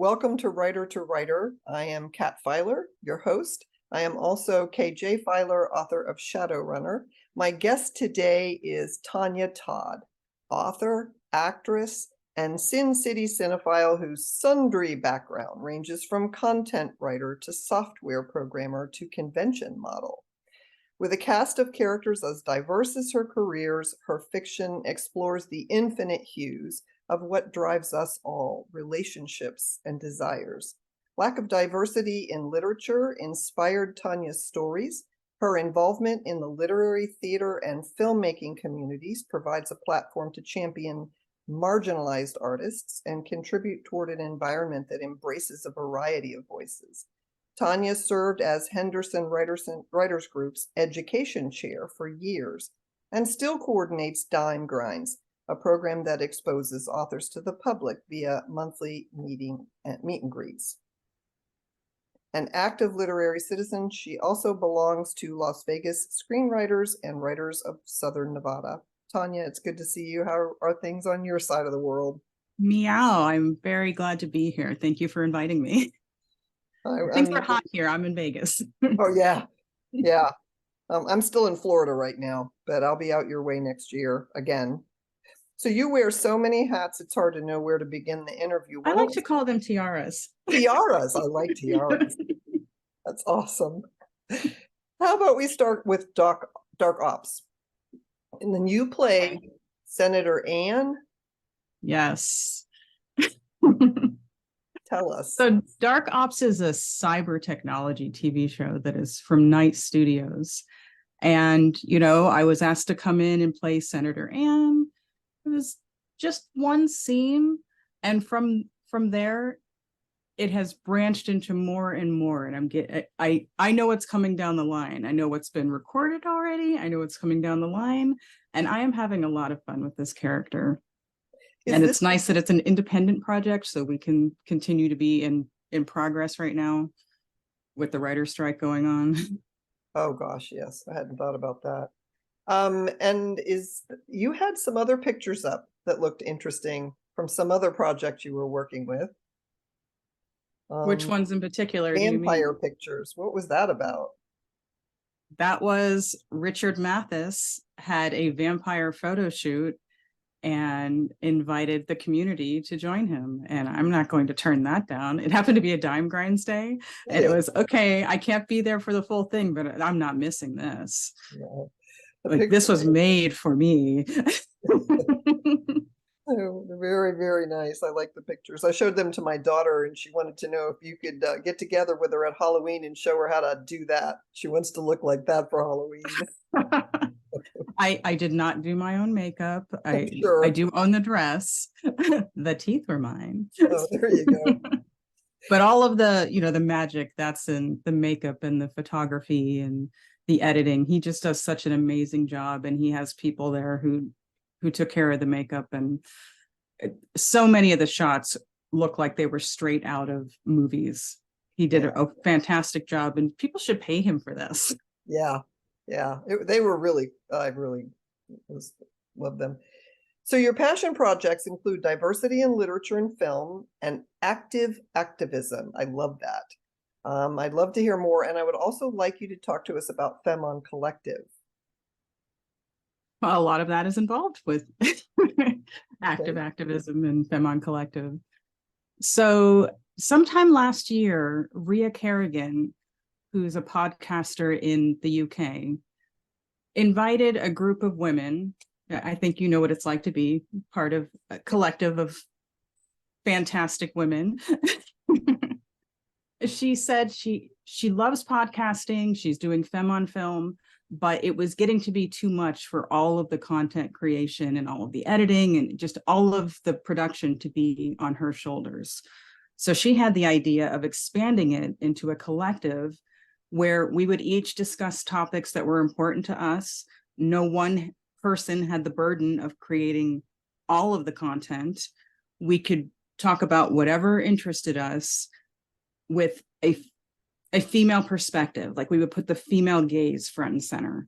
Welcome to Writer. I am Kat Filer, your host. I am also KJ Filer, author of Shadowrunner. My guest today is Tonya Todd, author, actress, and Sin City cinephile whose sundry background ranges from content writer to software programmer to convention model. With a cast of characters as diverse as her careers, her fiction explores the infinite hues of what drives us all, relationships and desires. Lack of diversity in literature inspired Tonya's stories. Her involvement in the literary, theater, and filmmaking communities provides a platform to champion marginalized artists and contribute toward an environment that embraces a variety of voices. Tonya served as Henderson Writers Group's education chair for years and still coordinates Dime Grinds, a program that exposes authors to the public via monthly meet and greets. An active literary citizen, she also belongs to Las Vegas Screenwriters and Writers of Southern Nevada. Tonya, it's good to see you. How are things on your side of the world? Meow, I'm very glad to be here. Thank you for inviting me. Things are hot here. I'm in Vegas. Oh, yeah. Yeah. I'm still in Florida right now, but I'll be out your way next year again. So you wear so many hats, it's hard to know where to begin the interview. I like to call them tiaras. Tiaras. I like tiaras. That's awesome. How about we start with Dark Ops? And then you play Senator Anne? Yes. Tell us. So Dark Ops is a cyber technology TV show that is from Night Studios. And, I was asked to come in and play Senator Anne. It was just one scene. And from there, it has branched into more and more. And I know what's coming down the line. I know what's been recorded already. I know what's coming down the line. And I am having a lot of fun with this character. It's nice that it's an independent project, so we can continue to be in progress right now with the writer's strike going on. Oh gosh, yes. I hadn't thought about that. And you had some other pictures up that looked interesting from some other project you were working with. Which ones in particular? Vampire pictures. What was that about? That was Richard Mathis had a vampire photo shoot and invited the community to join him. And I'm not going to turn that down. It happened to be a Dime Grinds day. And it was, okay, I can't be there for the full thing, but I'm not missing this. Yeah. This was made for me. Oh, very, very nice. I like the pictures. I showed them to my daughter and she wanted to know if you could get together with her at Halloween and show her how to do that. She wants to look like that for Halloween. I did not do my own makeup. I do own the dress. The teeth were mine. Oh, there you go. But all of the, the magic that's in the makeup and the photography and the editing. He just does such an amazing job. And he has people there who took care of the makeup. And so many of the shots look like they were straight out of movies. He did a fantastic job and people should pay him for this. Yeah. Yeah, they were really, I really love them. So your passion projects include diversity in literature and film and active activism. I love that. I'd love to hear more. And I would also like you to talk to us about Femme Collective. Well, a lot of that is involved with active activism and Femme Collective. So sometime last year, Rhea Kerrigan, who's a podcaster in the UK, invited a group of women. I think you know what it's like to be part of a collective of fantastic women. She said she loves podcasting. She's doing Femme on Film, but it was getting to be too much for all of the content creation and all of the editing and just all of the production to be on her shoulders. So she had the idea of expanding it into a collective where we would each discuss topics that were important to us. No one person had the burden of creating all of the content. We could talk about whatever interested us with a female perspective. Like we would put the female gaze front and center,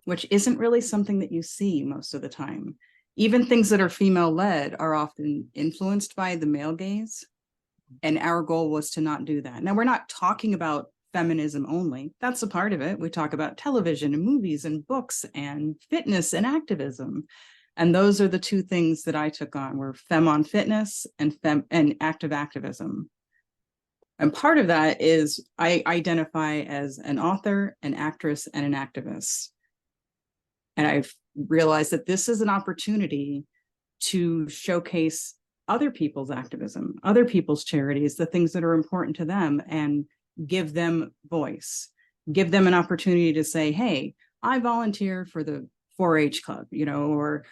which isn't really something that you see most of the time. Even things that are female led are often influenced by the male gaze. And our goal was to not do that. Now, we're not talking about feminism only. That's a part of it. We talk about television and movies and books and fitness and activism. And those are the two things that I took on, were femme on fitness and active activism. And part of that is I identify as an author, an actress, and an activist. And I've realized that this is an opportunity to showcase other people's activism, other people's charities, the things that are important to them, and give them voice, give them an opportunity to say, hey, I volunteer for the 4-H club, or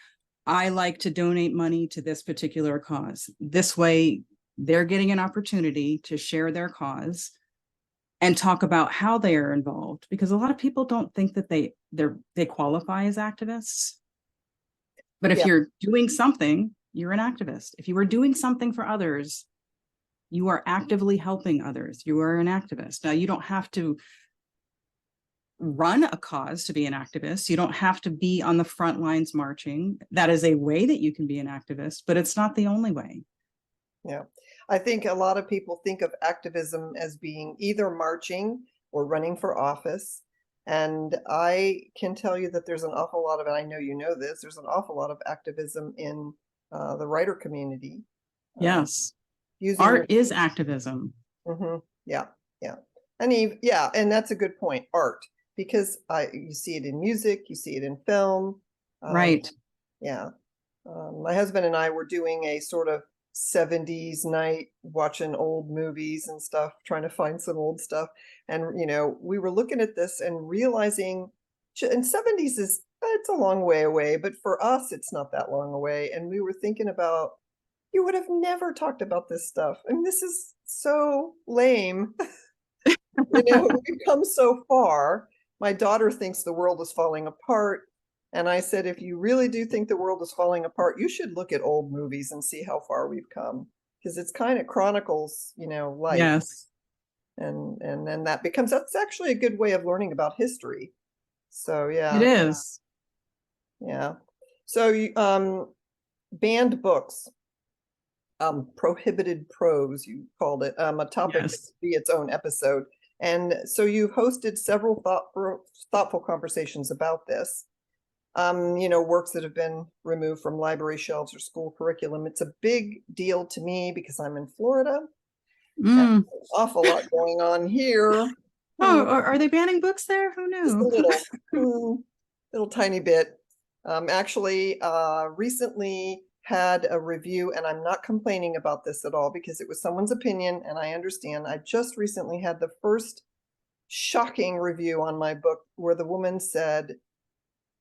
I like to donate money to this particular cause. This way, they're getting an opportunity to share their cause and talk about how they are involved, because a lot of people don't think that they qualify as activists. But if you're doing something, you're an activist. If you are doing something for others, you are actively helping others. You are an activist. Now, you don't have to run a cause to be an activist. You don't have to be on the front lines marching. That is a way that you can be an activist, but it's not the only way. Yeah. I think a lot of people think of activism as being either marching or running for office. And I can tell you that there's an awful lot of, and I know you know this, there's an awful lot of activism in the writer community. Yes. Art is activism. Yeah. Yeah. And that's a good point. Art, because you see it in music, you see it in film. Right. Yeah. My husband and I were doing a sort of 70s night, watching old movies and stuff, trying to find some old stuff. And, we were looking at this and realizing, and 70s it's a long way away, but for us, it's not that long away. And we were thinking about, you would have never talked about this stuff. I mean, this is so lame. We've come so far. My daughter thinks the world is falling apart. And I said, if you really do think the world is falling apart, you should look at old movies and see how far we've come, because it's kind of chronicles, life. Yes. And then that's actually a good way of learning about history. So, yeah. It is. Yeah. So, banned books, prohibited prose, you called it, a topic that could be its own episode. And so you've hosted several thoughtful conversations about this. Works that have been removed from library shelves or school curriculum. It's a big deal to me because I'm in Florida. There's an awful lot going on here. Oh, are they banning books there? Who knew? Just a little tiny bit. Actually, recently had a review, and I'm not complaining about this at all because it was someone's opinion, and I understand. I just recently had the first shocking review on my book where the woman said,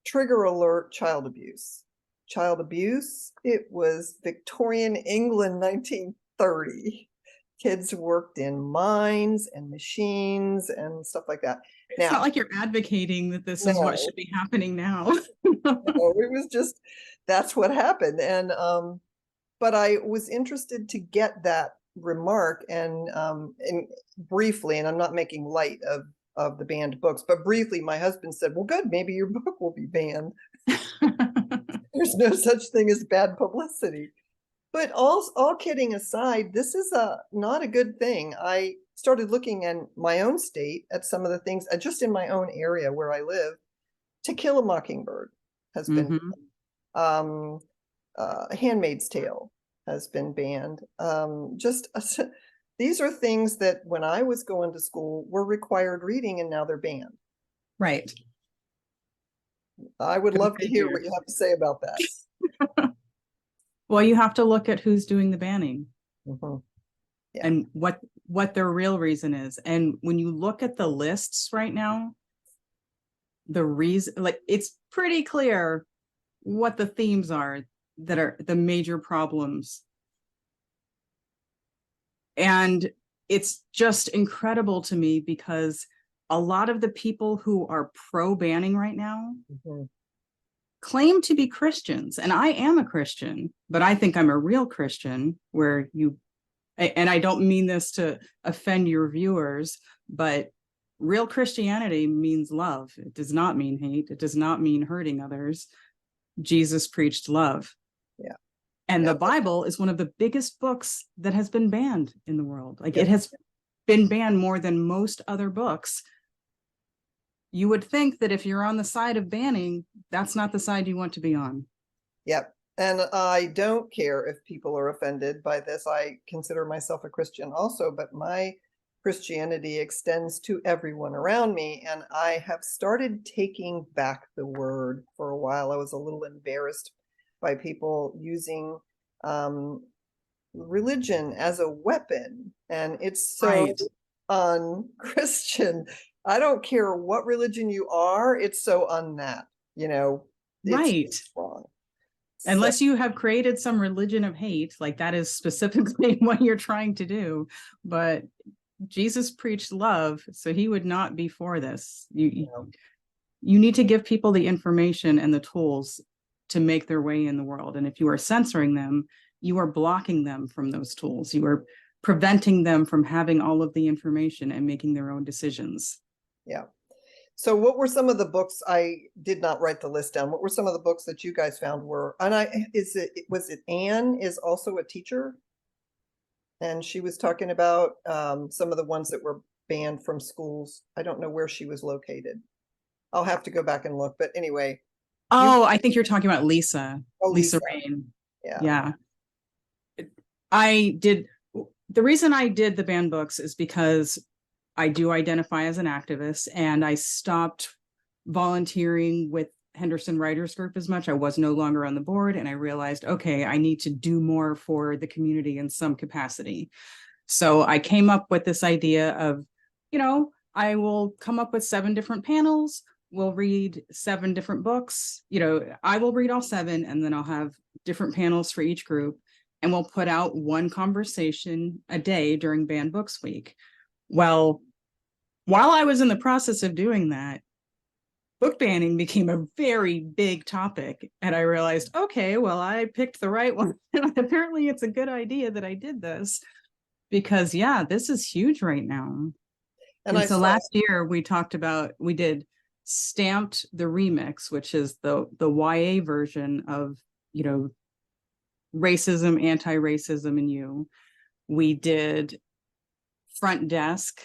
trigger alert, child abuse. Child abuse? It was Victorian England, 1930. Kids worked in mines and machines and stuff like that. It's not like you're advocating that this is what should be happening now. It was just, that's what happened. And but I was interested to get that remark, and briefly, and I'm not making light of the banned books, but briefly, my husband said, well, good, maybe your book will be banned. There's no such thing as bad publicity. But all kidding aside, this is not a good thing. I started looking in my own state at some of the things, just in my own area where I live. To Kill a Mockingbird has been Handmaid's Tale has been banned. These are things that when I was going to school were required reading, and now they're banned. Right. I would love to hear what you have to say about that. Well, you have to look at who's doing the banning and what their real reason is. And when you look at the lists right now, the reason, it's pretty clear what the themes are that are the major problems. And it's just incredible to me because a lot of the people who are pro banning right now claim to be Christians. And I am a Christian, but I think I'm a real Christian and I don't mean this to offend your viewers, but real Christianity means love. It does not mean hate. It does not mean hurting others. Jesus preached love. Yeah. And Yeah. the Bible is one of the biggest books that has been banned in the world. Like it has been banned more than most other books. You would think that if you're on the side of banning, that's not the side you want to be on. Yep. And I don't care if people are offended by this. I consider myself a Christian also, but my Christianity extends to everyone around me. And I have started taking back the word. For a while, I was a little embarrassed by people using religion as a weapon. And it's so Right. unchristian. I don't care what religion you are, it's so that, it's Right. wrong. Unless you have created some religion of hate, like that is specifically what you're trying to do. But Jesus preached love, so he would not be for this. You need to give people the information and the tools to make their way in the world. And if you are censoring them, you are blocking them from those tools. You are preventing them from having all of the information and making their own decisions. Yeah. So what were some of the books? I did not write the list down. What were some of the books that you guys found were, and was it Anne is also a teacher? And she was talking about some of the ones that were banned from schools. I don't know where she was located. I'll have to go back and look, but anyway. Oh, I think you're talking about Lisa. Oh, Lisa Rain. Yeah. The reason I did the banned books is because I do identify as an activist, and I stopped volunteering with Henderson Writers Group as much. I was no longer on the board, and I realized, okay, I need to do more for the community in some capacity. So I came up with this idea of, I will come up with 7 different panels. We'll read 7 different books. I will read all 7, and then I'll have different panels for each group. And we'll put out 1 conversation a day during Banned Books Week. Well, while I was in the process of doing that, book banning became a very big topic. And I realized, okay, well, I picked the right one. Apparently it's a good idea that I did this because, this is huge right now. And so last year we did Stamped the Remix, which is the YA version of, racism, anti-racism in you. We did Front Desk.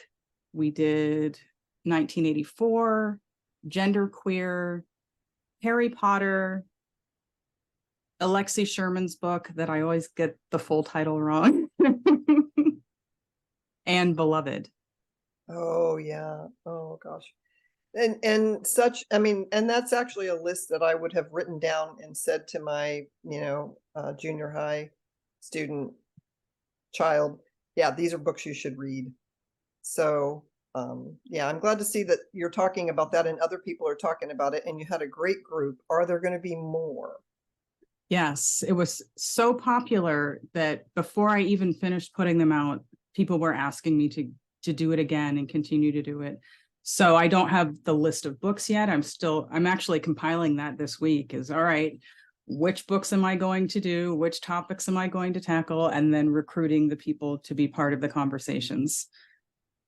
We did 1984, Genderqueer, Harry Potter, Alexei Sherman's book that I always get the full title wrong, and Beloved. Oh, yeah. Oh, gosh. And that's actually a list that I would have written down and said to my, junior high student child, yeah, these are books you should read. So, I'm glad to see that you're talking about that and other people are talking about it, and you had a great group. Are there going to be more? Yes, it was so popular that before I even finished putting them out, people were asking me to do it again and continue to do it. So I don't have the list of books yet. I'm actually compiling that this week. Is all right, which books am I going to do? Which topics am I going to tackle? And then recruiting the people to be part of the conversations.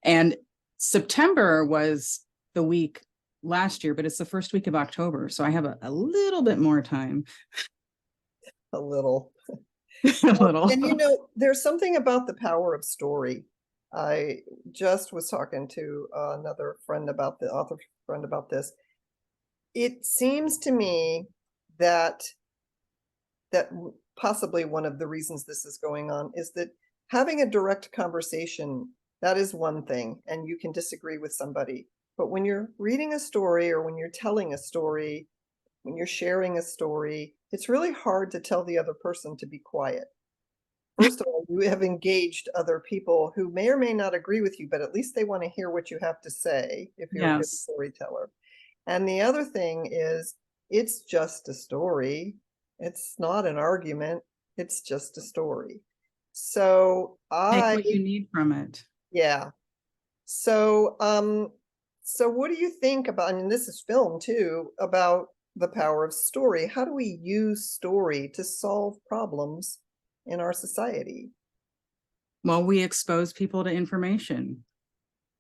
And September was the week last year, but it's the first week of October. So I have a little bit more time. A little. A little. And there's something about the power of story. I just was talking to another friend about the author friend about this. It seems to me that possibly one of the reasons this is going on is that having a direct conversation, that is one thing, and you can disagree with somebody. But when you're reading a story or when you're telling a story, when you're sharing a story, it's really hard to tell the other person to be quiet. First of all, you have engaged other people who may or may not agree with you, but at least they want to hear what you have to say if you're a good storyteller. And the other thing is, it's just a story. It's not an argument. It's just a story. So take what you need from it. Yeah. So, what do you think about, and this is film too, about the power of story? How do we use story to solve problems in our society? Well, we expose people to information.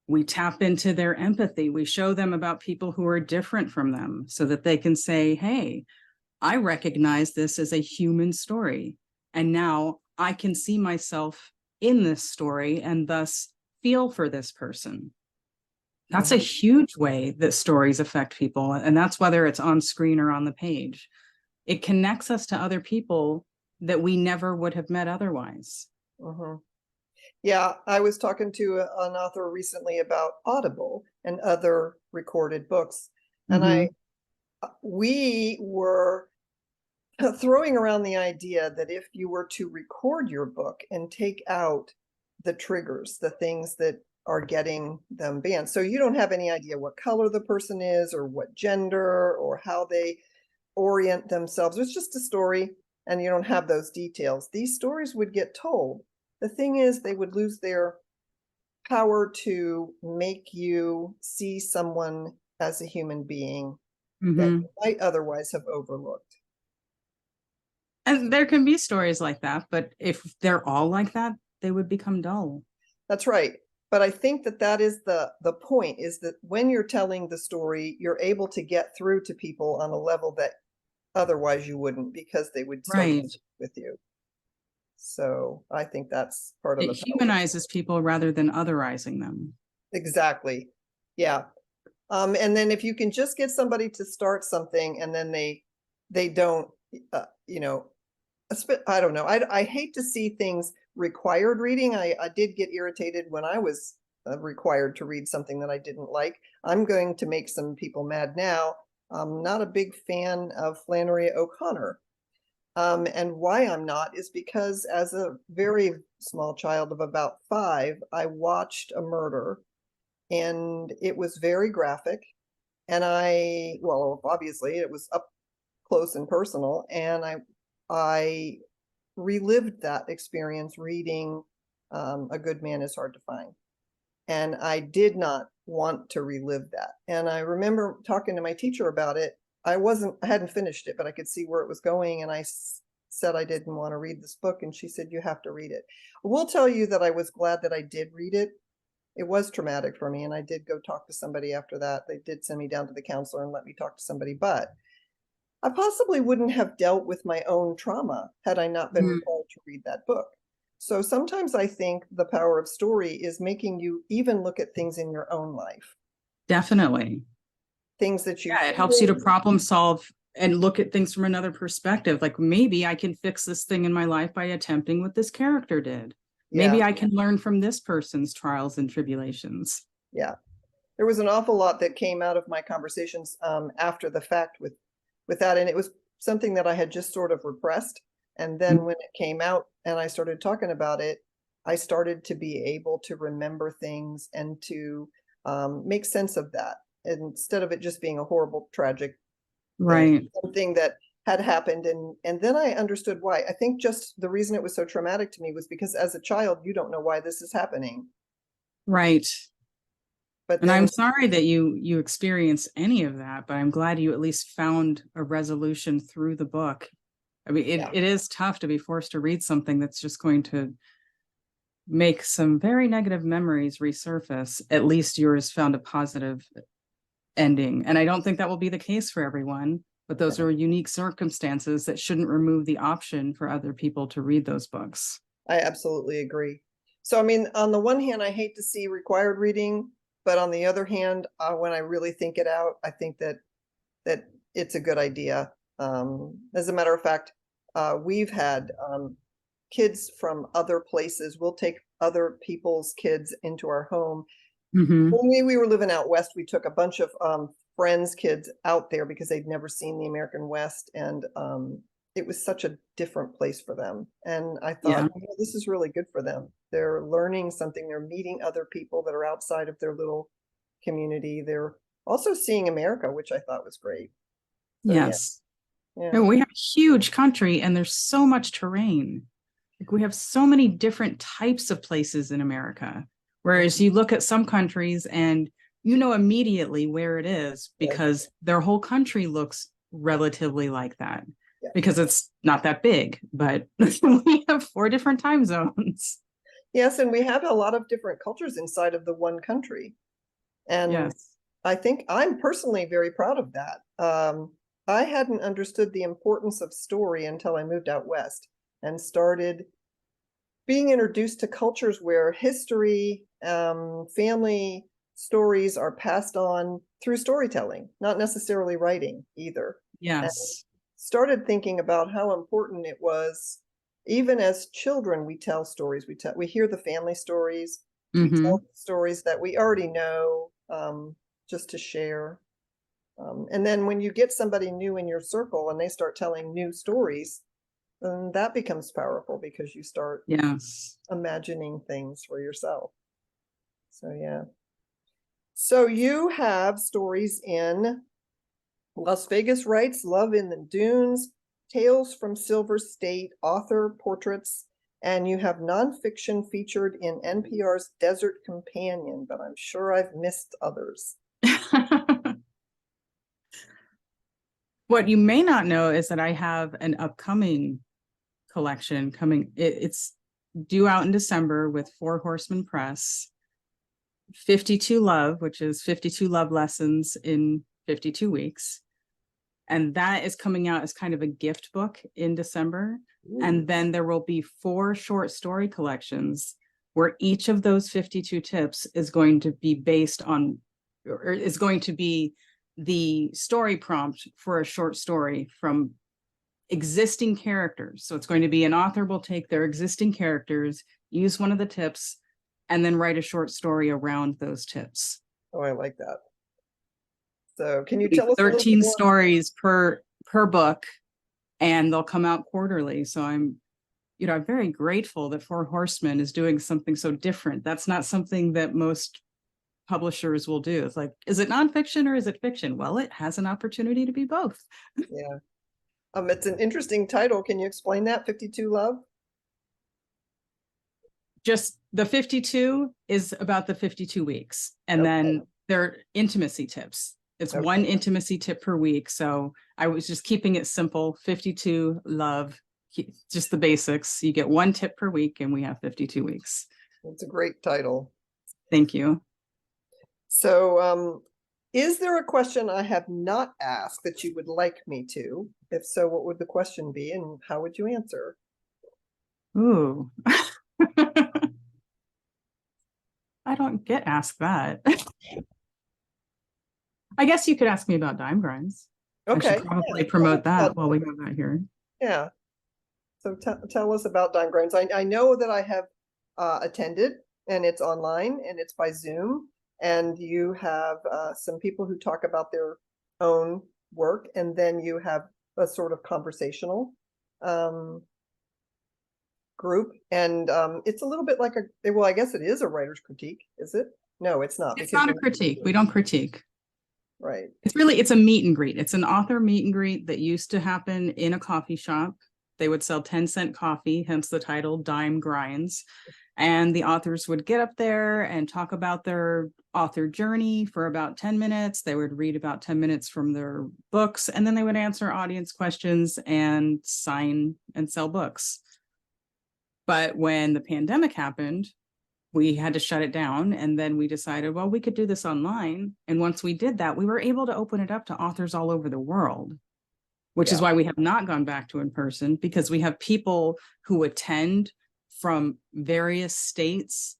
We tap into their empathy. We show them about people who are different from them so that they can say, hey, I recognize this as a human story. And now I can see myself in this story and thus feel for this person. That's a huge way that stories affect people. And that's whether it's on screen or on the page. It connects us to other people that we never would have met otherwise. Yeah, I was talking to an author recently about Audible and other recorded books. And we were throwing around the idea that if you were to record your book and take out the triggers, the things that are getting them banned. So you don't have any idea what color the person is or what gender or how they orient themselves. It's just a story and you don't have those details. These stories would get told. The thing is, they would lose their power to make you see someone as a human being that you might otherwise have overlooked. And there can be stories like that, but if they're all like that, they would become dull. That's right. But I think that that is the point, is that when you're telling the story, you're able to get through to people on a level that otherwise you wouldn't, because they would start with you. So I think that's part of it humanizes people rather than otherizing them. Exactly. Yeah. And then if you can just get somebody to start something and then they don't, you know, I don't know. I hate to see things required reading. I did get irritated when I was required to read something that I didn't like. I'm going to make some people mad now. I'm not a big fan of Flannery O'Connor. And why I'm not is because as a very small child of about 5, I watched a murder and it was very graphic. And well, obviously it was up close and personal. And I relived that experience reading A Good Man is Hard to Find. And I did not want to relive that. And I remember talking to my teacher about it. I hadn't finished it, but I could see where it was going. And I said I didn't want to read this book. And she said, you have to read it. I will tell you that I was glad that I did read it. It was traumatic for me. And I did go talk to somebody after that. They did send me down to the counselor and let me talk to somebody. But I possibly wouldn't have dealt with my own trauma had I not been required to read that book. So sometimes I think the power of story is making you even look at things in your own life. Definitely. Things that you it helps you to problem solve and look at things from another perspective. Like maybe I can fix this thing in my life by attempting what this character did. Maybe I can learn from this person's trials and tribulations. Yeah. There was an awful lot that came out of my conversations after the fact with that. And it was something that I had just sort of repressed. And then when it came out and I started talking about it, I started to be able to remember things and to make sense of that, instead of it just being a horrible, tragic something that had happened. And then I understood why. I think just the reason it was so traumatic to me was because as a child, you don't know why this is happening. Right. But I'm sorry that you experienced any of that, but I'm glad you at least found a resolution through the book. I mean, it is tough to be forced to read something that's just going to make some very negative memories resurface. At least yours found a positive ending. And I don't think that will be the case for everyone, but those are unique circumstances that shouldn't remove the option for other people to read those books. I absolutely agree. So, I mean, on the one hand, I hate to see required reading, but on the other hand, when I really think it out, I think that it's a good idea. As a matter of fact, we've had kids from other places. We'll take other people's kids into our home. When we were living out west, we took a bunch of friends' kids out there because they'd never seen the American West. And it was such a different place for them. And I thought, oh, this is really good for them. They're learning something. They're meeting other people that are outside of their little community. They're also seeing America, which I thought was great. So, yes. Yeah. We have a huge country and there's so much terrain. Like we have so many different types of places in America. Whereas you look at some countries and you know immediately where it is because their whole country looks relatively like that. Because it's not that big, but we have 4 different time zones. Yes, and we have a lot of different cultures inside of the one country. And I think I'm personally very proud of that. I hadn't understood the importance of story until I moved out west. and started being introduced to cultures where history, family stories are passed on through storytelling, not necessarily writing either. And Yes. started thinking about how important it was. Even as children, we tell stories. We hear the family stories. We tell stories that we already know, just to share. And then when you get somebody new in your circle and they start telling new stories, then that becomes powerful because you start Yes. imagining things for yourself. So yeah. So you have stories in Las Vegas Writes, Love in the Dunes, Tales from Silver State, author portraits, and you have nonfiction featured in NPR's Desert Companion, but I'm sure I've missed others. What you may not know is that I have an upcoming collection coming. It's due out in December with Four Horsemen Press. 52 Love, which is 52 love lessons in 52 weeks. And that is coming out as kind of a gift book in December. Ooh. And then there will be 4 short story collections where each of those 52 tips is going to be based on, or is going to be the story prompt for a short story from existing characters. So it's going to be an author will take their existing characters, use one of the tips, and then write a short story around those tips. Oh, I like that. So can you tell us 13 stories per book, and they'll come out quarterly. So I'm very grateful that Four Horsemen is doing something so different. That's not something that most publishers will do. It's like, is it nonfiction or is it fiction? Well, it has an opportunity to be both. Yeah. It's an interesting title. Can you explain that? 52 Love? Just the 52 is about the 52 weeks. And then they're intimacy tips. It's one intimacy tip per week. So I was just keeping it simple. 52 Love, just the basics. You get 1 tip per week and we have 52 weeks. It's a great title. Thank you. So is there a question I have not asked that you would like me to? If so, what would the question be and how would you answer? Ooh. I don't get asked that. I guess you could ask me about dime grinds. Okay. I should probably promote that while we have that here. Yeah. So tell us about dime grinds. I know that I have attended, and it's online and it's by Zoom, and you have some people who talk about their own work, and then you have a sort of conversational group, and it's a little bit like well, I guess it is a writer's critique, is it? No, it's not. It's not a critique. We don't critique. Right. It's a meet and greet. It's an author meet and greet that used to happen in a coffee shop. They would sell 10-cent coffee, hence the title Dime Grinds. And the authors would get up there and talk about their author journey for about 10 minutes. They would read about 10 minutes from their books, and then they would answer audience questions and sign and sell books. But when the pandemic happened, we had to shut it down. And then we decided, well, we could do this online. And once we did that, we were able to open it up to authors all over the world, which is why we have not gone back to in person, because we have people who attend from various states,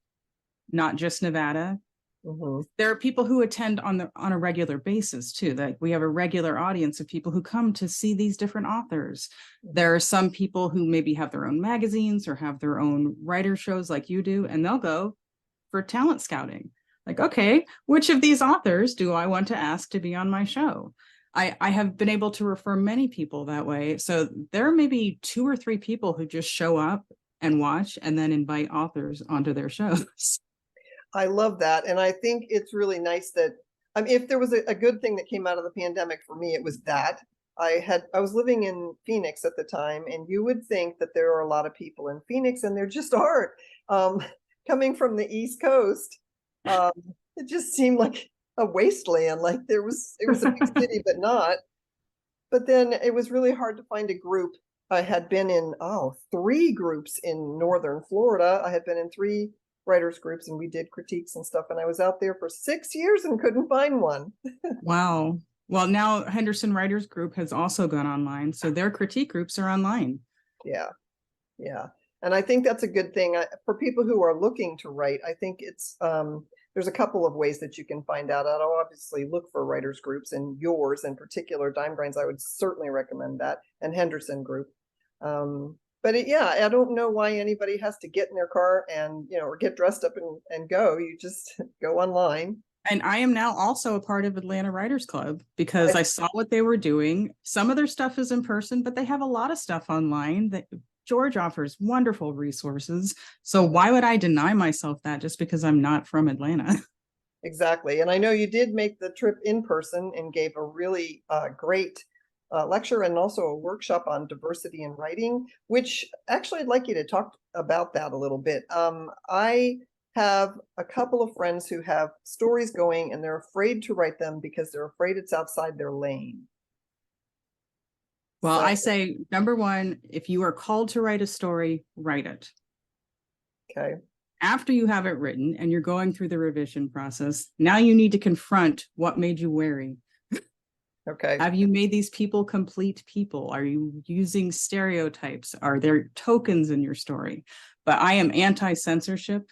not just Nevada. Mm-hmm. There are people who attend on a regular basis too. That we have a regular audience of people who come to see these different authors. There are some people who maybe have their own magazines or have their own writer shows like you do, and they'll go for talent scouting. Like, okay, which of these authors do I want to ask to be on my show? I have been able to refer many people that way. So there may be 2 or 3 people who just show up and watch and then invite authors onto their shows. I love that. And I think it's really nice that, if there was a good thing that came out of the pandemic for me, it was that I was living in Phoenix at the time, and you would think that there are a lot of people in Phoenix, and there just aren't. Coming from the East Coast, it just seemed like a wasteland. Like it was a big city, but not. But then it was really hard to find a group. I had been in 3 groups in Northern Florida. I had been in 3 writers groups, and we did critiques and stuff, and I was out there for 6 years and couldn't find one. Wow. Well, now Henderson Writers Group has also gone online, so their critique groups are online. Yeah. Yeah. And I think that's a good thing for people who are looking to write. I think it's there's a couple of ways that you can find out. I'll obviously look for writers groups, and yours in particular, Dime Grinds, I would certainly recommend that, and Henderson Group. But yeah, I don't know why anybody has to get in their car and, or get dressed up and go. You just go online. And I am now also a part of Atlanta Writers Club because I saw what they were doing. Some of their stuff is in person, but they have a lot of stuff online that George offers wonderful resources. So why would I deny myself that just because I'm not from Atlanta? Exactly. And I know you did make the trip in person and gave a really great lecture and also a workshop on diversity in writing, which actually I'd like you to talk about that a little bit. I have a couple of friends who have stories going and they're afraid to write them because they're afraid it's outside their lane. Well, So, I say, number one, if you are called to write a story, write it. okay. After you have it written and you're going through the revision process, now you need to confront what made you wary. Okay. Have you made these people complete people? Are you using stereotypes? Are there tokens in your story? But I am anti-censorship.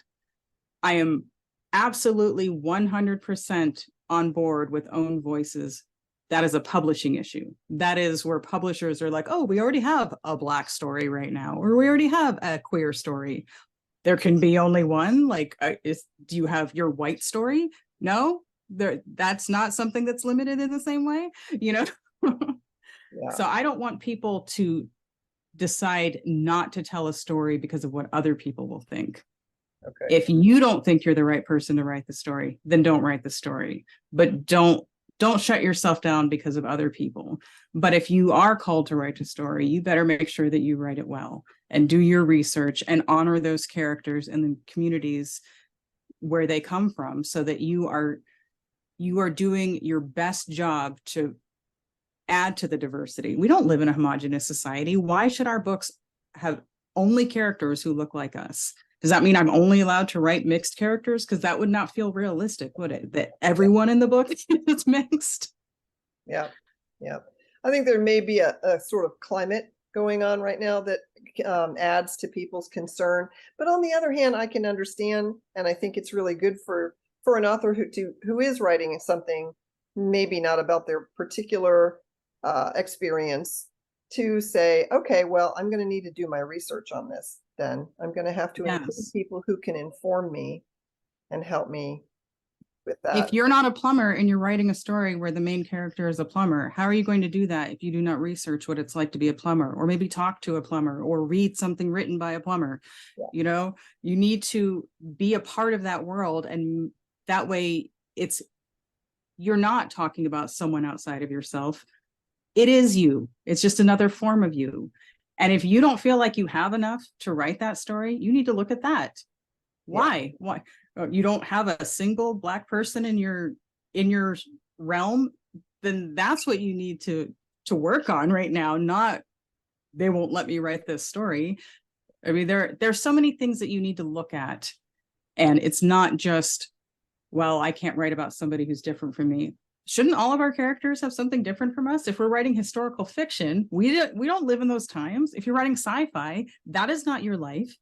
I am absolutely 100% on board with own voices. That is a publishing issue. That is where publishers are like, oh, we already have a Black story right now, or we already have a queer story. There can be only one. Like, do you have your white story? No, that's not something that's limited in the same way, Yeah. So I don't want people to decide not to tell a story because of what other people will think. Okay. If you don't think you're the right person to write the story, then don't write the story. But don't shut yourself down because of other people. But if you are called to write a story, you better make sure that you write it well and do your research and honor those characters and the communities where they come from, so that you are doing your best job to add to the diversity. We don't live in a homogenous society. Why should our books have only characters who look like us? Does that mean I'm only allowed to write mixed characters? Because that would not feel realistic, would it? That everyone in the book is mixed. Yeah. Yeah. I think there may be a sort of climate going on right now that adds to people's concern. But on the other hand, I can understand, and I think it's really good for an author who is writing something maybe not about their particular experience, to say, okay, well, I'm going to need to do my research on this. Then I'm going to have to include people who can inform me and help me with that. If you're not a plumber and you're writing a story where the main character is a plumber, how are you going to do that if you do not research what it's like to be a plumber, or maybe talk to a plumber or read something written by a plumber? Yeah. You need to be a part of that world, and that way you're not talking about someone outside of yourself. It is you. It's just another form of you. And if you don't feel like you have enough to write that story, you need to look at that. Why? Why you don't have a single Black person in your realm? Then that's what you need to work on right now. Not, they won't let me write this story. I mean, there's so many things that you need to look at, and it's not just, well, I can't write about somebody who's different from me. Shouldn't all of our characters have something different from us? If we're writing historical fiction, we don't live in those times. If you're writing sci-fi, that is not your life.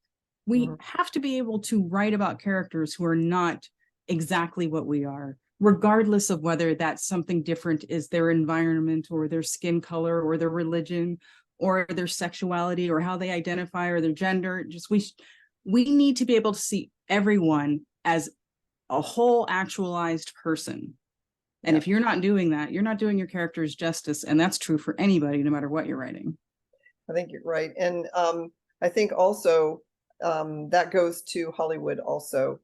We have to be able to write about characters who are not exactly what we are, regardless of whether that's something different is their environment or their skin color or their religion or their sexuality or how they identify or their gender. Just we need to be able to see everyone as a whole actualized person. And if you're not doing that, you're not doing your characters justice. And that's true for anybody, no matter what you're writing. I think you're right. And I think also that goes to Hollywood also.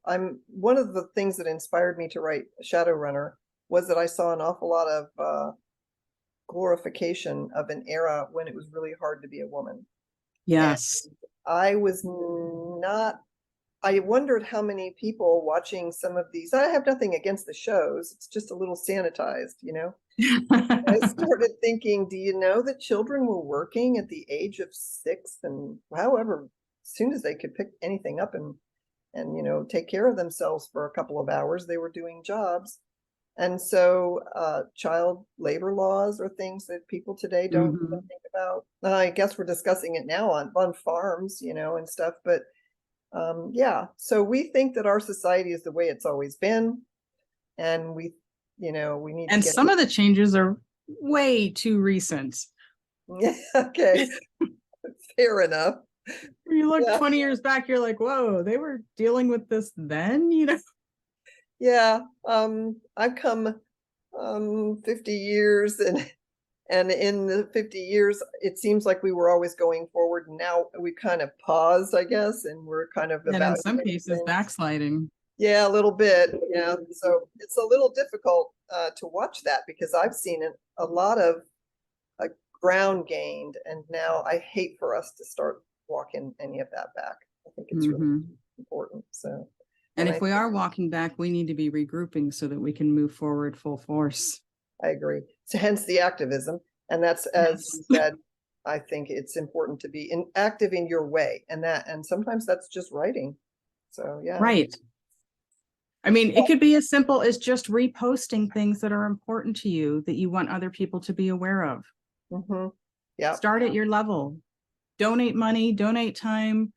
One of the things that inspired me to write Shadowrunner was that I saw an awful lot of glorification of an era when it was really hard to be a woman. Yes. And I was not, I wondered how many people watching some of these, I have nothing against the shows, it's just a little sanitized, I started thinking, do you know that children were working at the age of 6 and however soon as they could pick anything up and take care of themselves for a couple of hours, they were doing jobs. And so child labor laws are things that people today don't Mhm. think about. I guess we're discussing it now on farms, and stuff. But yeah, so we think that our society is the way it's always been. And we need to And get, some of the changes are way too recent. okay, fair enough. You look Yeah. 20 years back, you're like, whoa, they were dealing with this then. Yeah. I've come 50 years, and in the 50 years, it seems like we were always going forward. And now we kind of paused, I guess, and we're kind of And in some evaluating cases, things. backsliding. Yeah, a little bit. Yeah. So it's a little difficult to watch that because I've seen a lot of uh, ground gained, and now I hate for us to start walking any of that back. I think it's really Mhm. important. So, And and if we are walking back, we need to be regrouping so that we can move forward full force. I agree. So hence the activism. And that's, as you Yes. said, I think it's important to be active in your way. And sometimes that's just writing. So yeah. Right. I mean, it could be as simple as just reposting things that are important to you that you want other people to be aware of. Mm-hmm. Yeah. Start at your level. Donate money, donate time,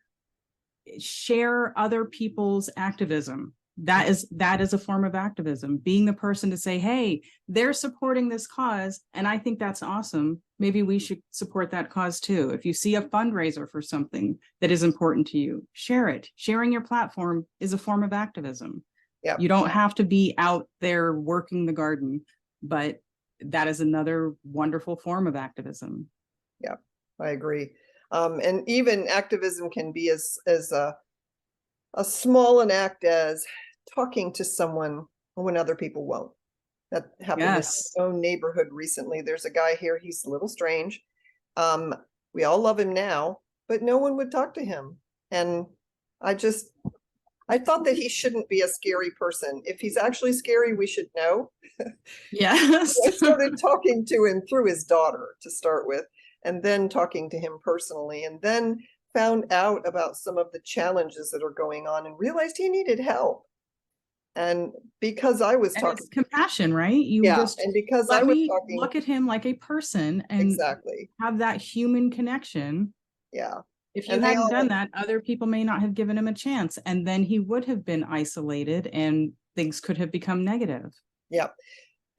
share other people's activism. That is a form of activism. Being the person to say, hey, they're supporting this cause, and I think that's awesome. Maybe we should support that cause too. If you see a fundraiser for something that is important to you, share it. Sharing your platform is a form of activism. Yeah. You don't have to be out there working the garden, but that is another wonderful form of activism. Yeah, I agree. And even activism can be as a small an act as talking to someone when other people won't. That happened in Yes. our own neighborhood recently. There's a guy here, he's a little strange. Um, we all love him now, but no one would talk to him. And I thought that he shouldn't be a scary person. If he's actually scary, we should know. Yes. I started talking to him through his daughter to start with, and then talking to him personally, and then found out about some of the challenges that are going on and realized he needed help. And because I was And it's talking, compassion, right? You yeah, just and because I let was me talking, look at him like a person and exactly, have that human connection. yeah. If you And they hadn't done all, that, other people may not have given him a chance. And then he would have been isolated and things could have become negative. yeah.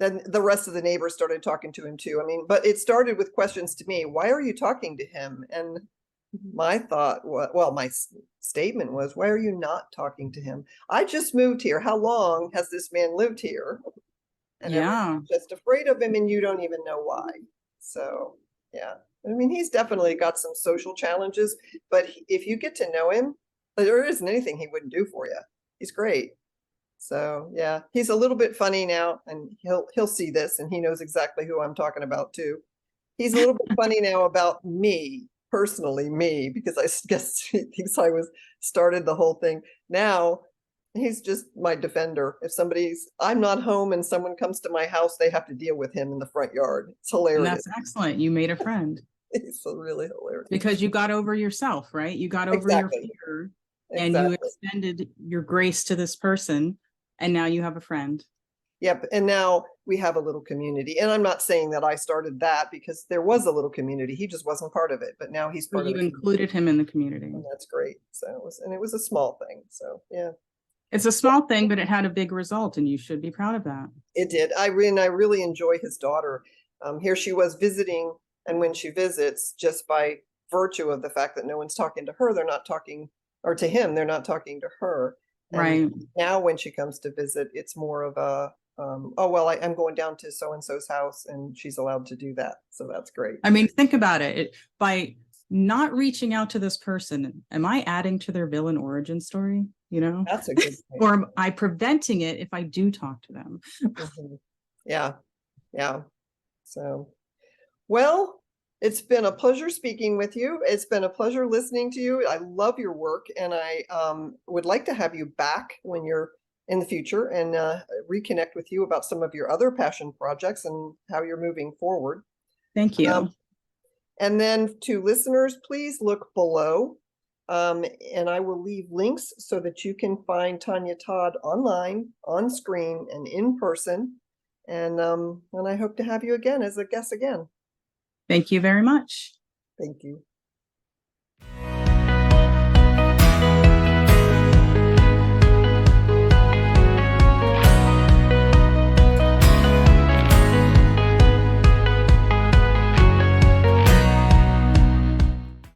Then the rest of the neighbors started talking to him too. I mean, but it started with questions to me. Why are you talking to him? And my thought was, well, my statement was, why are you not talking to him? I just moved here. How long has this man lived here? And Yeah. everyone's just afraid of him, and you don't even know why. So, yeah. I mean, he's definitely got some social challenges, but if you get to know him, there isn't anything he wouldn't do for you. He's great. So yeah, he's a little bit funny now, and he'll see this, and he knows exactly who I'm talking about too. He's a little bit funny now about me, personally, me, because I guess he thinks I was started the whole thing. Now he's just my defender. If I'm not home and someone comes to my house, they have to deal with him in the front yard. It's And hilarious. that's excellent. You made a friend It's really hilarious. because you got over yourself, right? You got over your Exactly. fear and you Exactly. extended your grace to this person. And now you have a friend. Yep. And now we have a little community. And I'm not saying that I started that, because there was a little community. He just wasn't part of it. But now he's But part of you the community. included him in the community. And that's great. So it was a small thing. So yeah. It's a small thing, but it had a big result, and you should be proud of that. It did. I really enjoy his daughter. Here she was visiting, and when she visits, just by virtue of the fact that no one's talking to her, they're not talking, or to him, they're not talking to her. And Right. now when she comes to visit, it's more of a, oh, well, I'm going down to so-and-so's house, and she's allowed to do that. So that's great. I mean, think about it. By not reaching out to this person, am I adding to their villain origin story? That's a good point. Or am I preventing it if I do talk to them? Mhm. Yeah. Yeah. So, well, it's been a pleasure speaking with you. It's been a pleasure listening to you. I love your work, and I would like to have you back when you're in the future, and reconnect with you about some of your other passion projects and how you're moving forward. Thank you. And then to listeners, please look below, and I will leave links so that you can find Tonya Todd online, on screen, and in person. And I hope to have you again as a guest again. Thank you very much. Thank you.